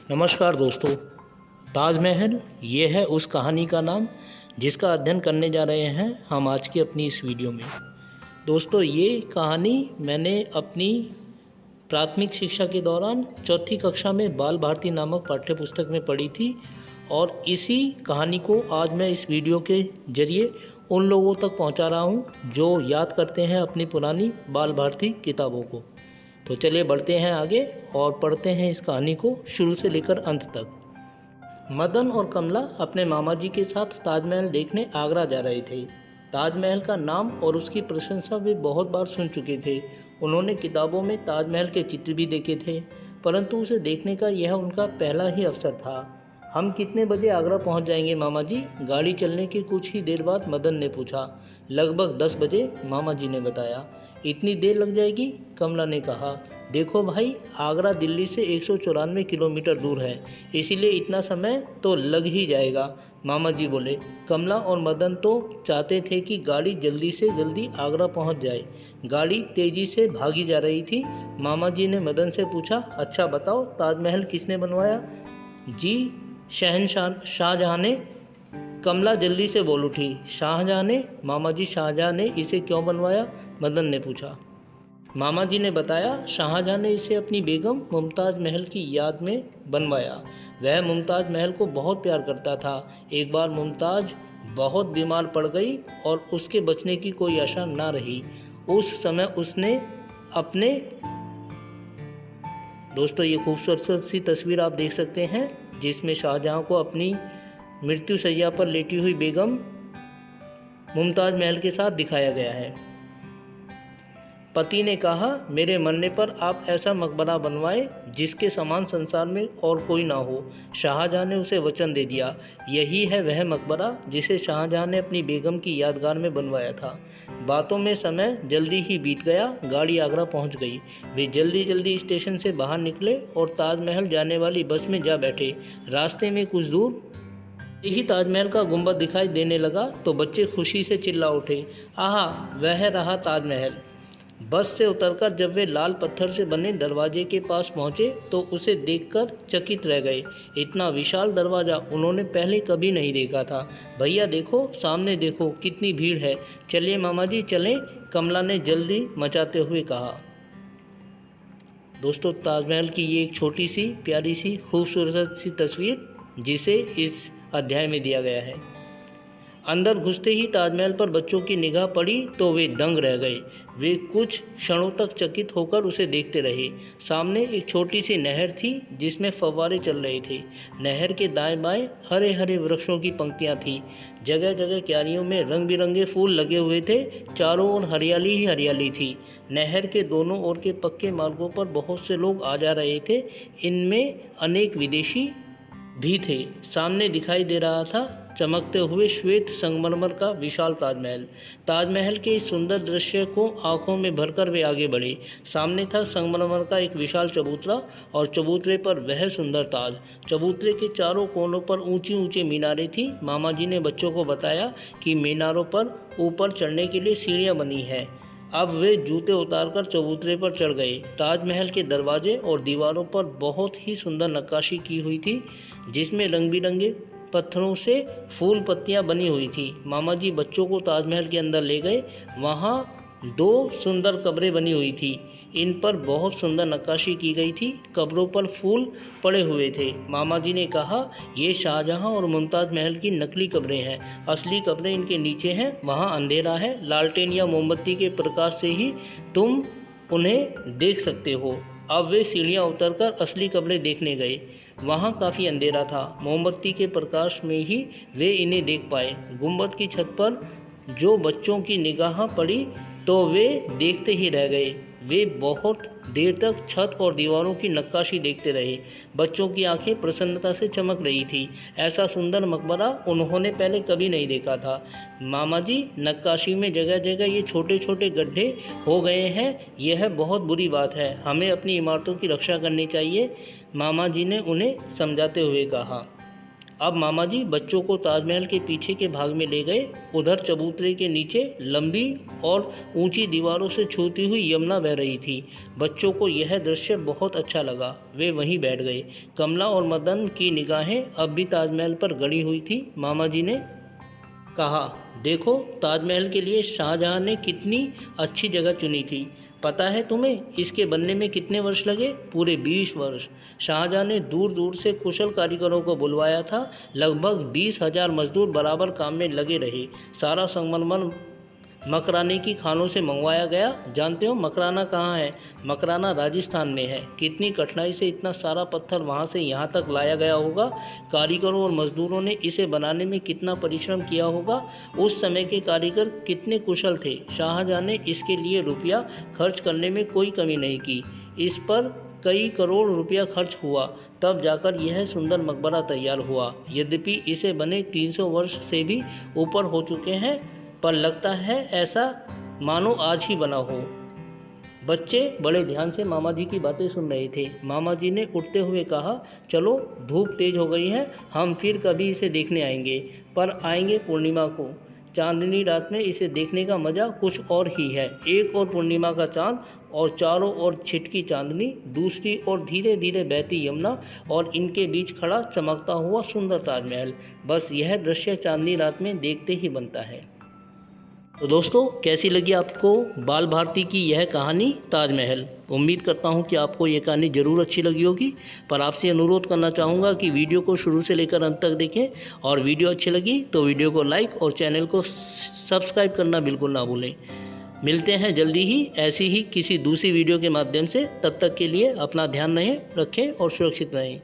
नमस्कार दोस्तों। ताजमहल ये है उस कहानी का नाम जिसका अध्ययन करने जा रहे हैं हम आज की अपनी इस वीडियो में। दोस्तों, ये कहानी मैंने अपनी प्राथमिक शिक्षा के दौरान चौथी कक्षा में बाल भारती नामक पाठ्य पुस्तक में पढ़ी थी और इसी कहानी को आज मैं इस वीडियो के जरिए उन लोगों तक पहुंचा रहा हूं जो याद करते हैं अपनी पुरानी बाल भारती किताबों को। तो चलिए बढ़ते हैं आगे और पढ़ते हैं इस कहानी को शुरू से लेकर अंत तक। मदन और कमला अपने मामा जी के साथ ताजमहल देखने आगरा जा रहे थे। ताजमहल का नाम और उसकी प्रशंसा वे बहुत बार सुन चुके थे। उन्होंने किताबों में ताजमहल के चित्र भी देखे थे, परंतु उसे देखने का यह उनका पहला ही अवसर था। हम कितने बजे आगरा पहुंच जाएंगे मामा जी? गाड़ी चलने के कुछ ही देर बाद मदन ने पूछा। लगभग 10 बजे, मामा जी ने बताया। इतनी देर लग जाएगी? कमला ने कहा। देखो भाई, आगरा दिल्ली से 194 किलोमीटर दूर है, इसीलिए इतना समय तो लग ही जाएगा, मामा जी बोले। कमला और मदन तो चाहते थे कि गाड़ी जल्दी से जल्दी आगरा पहुंच जाए। गाड़ी तेजी से भागी जा रही थी। मामा जी ने मदन से पूछा, अच्छा बताओ, ताजमहल किसने बनवाया? जी, शाहजहां ने। कमला जल्दी से बोल उठी। शाहजहां ने? मामा जी, शाहजहां ने इसे क्यों बनवाया? मदन ने पूछा। मामा जी ने बताया, शाहजहां ने इसे अपनी बेगम मुमताज़ महल की याद में बनवाया। वह मुमताज़ महल को बहुत प्यार करता था। एक बार मुमताज़ बहुत बीमार पड़ गई और उसके बचने की कोई आशा ना रही। उस समय उसने अपने दोस्तों, ये खूबसूरत सी तस्वीर आप देख सकते हैं जिसमें शाहजहां को अपनी मृत्यु शैया पर लेटी हुई बेगम मुमताज़ महल के साथ दिखाया गया है। पति ने कहा, मेरे मरने पर आप ऐसा मकबरा बनवाएं जिसके समान संसार में और कोई ना हो। शाहजहां ने उसे वचन दे दिया। यही है वह मकबरा जिसे शाहजहां ने अपनी बेगम की यादगार में बनवाया था। बातों में समय जल्दी ही बीत गया। गाड़ी आगरा पहुंच गई। वे जल्दी जल्दी स्टेशन से बाहर निकले और ताजमहल जाने वाली बस में जा बैठे। रास्ते में कुछ दूर यही ताजमहल का गुंबद दिखाई देने लगा तो बच्चे खुशी से चिल्ला उठे, आहा, वह रहा ताजमहल। बस से उतरकर जब वे लाल पत्थर से बने दरवाजे के पास पहुंचे तो उसे देखकर चकित रह गए। इतना विशाल दरवाज़ा उन्होंने पहले कभी नहीं देखा था। भैया देखो, सामने देखो, कितनी भीड़ है। चलिए मामा जी, चलें, कमला ने जल्दी मचाते हुए कहा। दोस्तों, ताजमहल की ये एक छोटी सी प्यारी सी खूबसूरत सी तस्वीर जिसे इस अध्याय में दिया गया है। अंदर घुसते ही ताजमहल पर बच्चों की निगाह पड़ी तो वे दंग रह गए। वे कुछ क्षणों तक चकित होकर उसे देखते रहे। सामने एक छोटी सी नहर थी जिसमें फव्वारे चल रहे थे। नहर के दाएं बाएं हरे हरे वृक्षों की पंक्तियां थीं। जगह जगह क्यारियों में रंग बिरंगे फूल लगे हुए थे। चारों ओर हरियाली ही हरियाली थी। नहर के दोनों ओर के पक्के मार्गों पर बहुत से लोग आ जा रहे थे। इनमें अनेक विदेशी भी थे। सामने दिखाई दे रहा था चमकते हुए श्वेत संगमरमर का विशाल ताजमहल। ताजमहल के इस सुंदर दृश्य को आंखों में भरकर वे आगे बढ़े। सामने था संगमरमर का एक विशाल चबूतरा और चबूतरे पर वह सुंदर ताज। चबूतरे के चारों कोनों पर ऊंची ऊंची मीनारें थीं। मामा जी ने बच्चों को बताया कि मीनारों पर ऊपर चढ़ने के लिए सीढ़ियां बनी हैं। अब वे जूते उतारकर चबूतरे पर चढ़ गए। ताजमहल के दरवाजे और दीवारों पर बहुत ही सुंदर नक्काशी की हुई थी जिसमें रंग बिरंगे पत्थरों से फूल पत्तियां बनी हुई थी। मामा जी बच्चों को ताजमहल के अंदर ले गए। वहाँ 2 सुंदर कब्रें बनी हुई थी। इन पर बहुत सुंदर नक्काशी की गई थी। कब्रों पर फूल पड़े हुए थे। मामा जी ने कहा, ये शाहजहां और मुमताज़ महल की नकली कब्रें हैं। असली कब्रें इनके नीचे हैं। वहाँ अंधेरा है। लालटेन या मोमबत्ती के प्रकाश से ही तुम उन्हें देख सकते हो। अब वे सीढ़ियाँ उतरकर असली कब्रें देखने गए। वहाँ काफ़ी अंधेरा था। मोमबत्ती के प्रकाश में ही वे इन्हें देख पाए। गुंबद की छत पर जो बच्चों की निगाह पड़ी तो वे देखते ही रह गए। वे बहुत देर तक छत और दीवारों की नक्काशी देखते रहे। बच्चों की आंखें प्रसन्नता से चमक रही थी। ऐसा सुंदर मकबरा उन्होंने पहले कभी नहीं देखा था। मामा जी, नक्काशी में जगह जगह ये छोटे छोटे गड्ढे हो गए हैं। यह बहुत बुरी बात है। हमें अपनी इमारतों की रक्षा करनी चाहिए, मामा जी ने उन्हें समझाते हुए कहा। अब मामा जी बच्चों को ताजमहल के पीछे के भाग में ले गए। उधर चबूतरे के नीचे लंबी और ऊंची दीवारों से छूती हुई यमुना बह रही थी। बच्चों को यह दृश्य बहुत अच्छा लगा। वे वहीं बैठ गए। कमला और मदन की निगाहें अब भी ताजमहल पर गड़ी हुई थी। मामा जी ने कहा, देखो ताजमहल के लिए शाहजहां ने कितनी अच्छी जगह चुनी थी। पता है तुम्हें इसके बनने में कितने वर्ष लगे? पूरे 20 वर्ष। शाहजहां ने दूर दूर से कुशल कारीगरों को बुलवाया था। लगभग 20,000 मजदूर बराबर काम में लगे रहे। सारा संगमरमर मकराने की खानों से मंगवाया गया। जानते हो मकराना कहाँ है? मकराना राजस्थान में है। कितनी कठिनाई से इतना सारा पत्थर वहाँ से यहाँ तक लाया गया होगा। कारीगरों और मजदूरों ने इसे बनाने में कितना परिश्रम किया होगा। उस समय के कारीगर कितने कुशल थे। शाहजहां ने इसके लिए रुपया खर्च करने में कोई कमी नहीं की। इस पर कई करोड़ रुपया खर्च हुआ, तब जाकर यह सुंदर मकबरा तैयार हुआ। यद्यपि इसे बने 300 वर्ष से भी ऊपर हो चुके हैं, पर लगता है ऐसा मानो आज ही बना हो। बच्चे बड़े ध्यान से मामा जी की बातें सुन रहे थे। मामा जी ने उठते हुए कहा, चलो धूप तेज हो गई है, हम फिर कभी इसे देखने आएंगे, पर आएंगे पूर्णिमा को। चांदनी रात में इसे देखने का मज़ा कुछ और ही है। एक और पूर्णिमा का चांद और चारों ओर छिटकी चांदनी, दूसरी ओर धीरे धीरे बहती यमुना और इनके बीच खड़ा चमकता हुआ सुंदर ताजमहल। बस यह दृश्य चांदनी रात में देखते ही बनता है। तो दोस्तों, कैसी लगी आपको बाल भारती की यह कहानी ताजमहल? उम्मीद करता हूं कि आपको यह कहानी ज़रूर अच्छी लगी होगी, पर आपसे अनुरोध करना चाहूँगा कि वीडियो को शुरू से लेकर अंत तक देखें, और वीडियो अच्छी लगी तो वीडियो को लाइक और चैनल को सब्सक्राइब करना बिल्कुल ना भूलें। मिलते हैं जल्दी ही ऐसी ही किसी दूसरी वीडियो के माध्यम से। तब तक के लिए अपना ध्यान रखें और सुरक्षित रहें।